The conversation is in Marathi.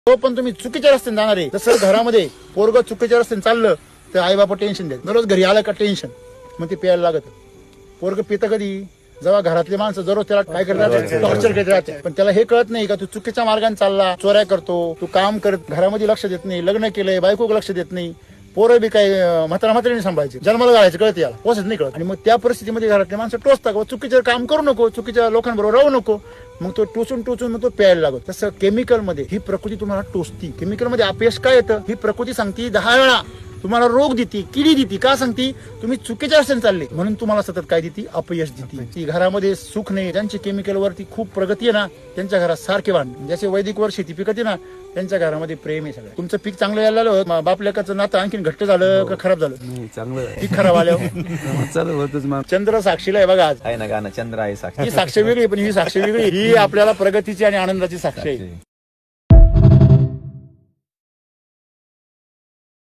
तो पण तुम्ही चुकीच्या रस्त्याने जाणार आहे. जसं घरामध्ये पोरग चुकीच्या रस्त्याने चाललं तर आई बापा टेन्शन देत, दररोज घरी आलं का टेन्शन, मग ते प्यायला लागत. पोरग पितं कधी, जेव्हा घरातले माणसं दररोज त्याला काय करतात, टॉर्चर करत राहते. पण त्याला हे कळत नाही का तू चुकीच्या मार्गाने चालला, चोऱ्या करतो, तू काम करत, घरामध्ये लक्ष देत नाही, लग्न केलंय, बायको लक्ष देत नाही, पोरं बी काय म्हाताऱ्याने सांभाळायचे, जन्माला घालायचं कळत, याला पोचत नाही कळत. आणि मग त्या परिस्थितीमध्ये घरातले माणसं टोचतात, चुकीचं काम करू नको, चुकीच्या लोकांबरोबर राहू नको. मग तो टोचून मग तो प्यायला लागतो. तसं केमिकल मध्ये ही प्रकृती तुम्हाला टोचती. केमिकल मध्ये अपयश काय येतं, ही प्रकृती सांगती 10 वेळा तुम्हाला रोग देते, किडी देते. का सांगती, तुम्ही चुकीच्या रस्त्याने चालले म्हणून तुम्हाला सतत काय देते, अपयश देते. ती घरामध्ये सुख नाही. ज्यांची केमिकल वरती खूप प्रगती आहे ना, त्यांच्या घरात सारखे वाण, जसे वैदिक वर शेती पिकते ना, त्यांच्या घरामध्ये प्रेम आहे. सगळं तुमचं पीक चांगलं यायला लागलं, बाप लेकाचं नातं आणखीन घट्ट झालं का खराब झालं? चांगलं पीक खराब आल्यावर चालू होतच मग. चंद्र साक्षीला आहे बघा आज. आहे ना गाणं चंद्र आहे साक्षी. ही साक्ष वेगळी, पण ही साक्ष वेगळी. ही आपल्याला प्रगतीची आणि आनंदाची साक्ष आहे.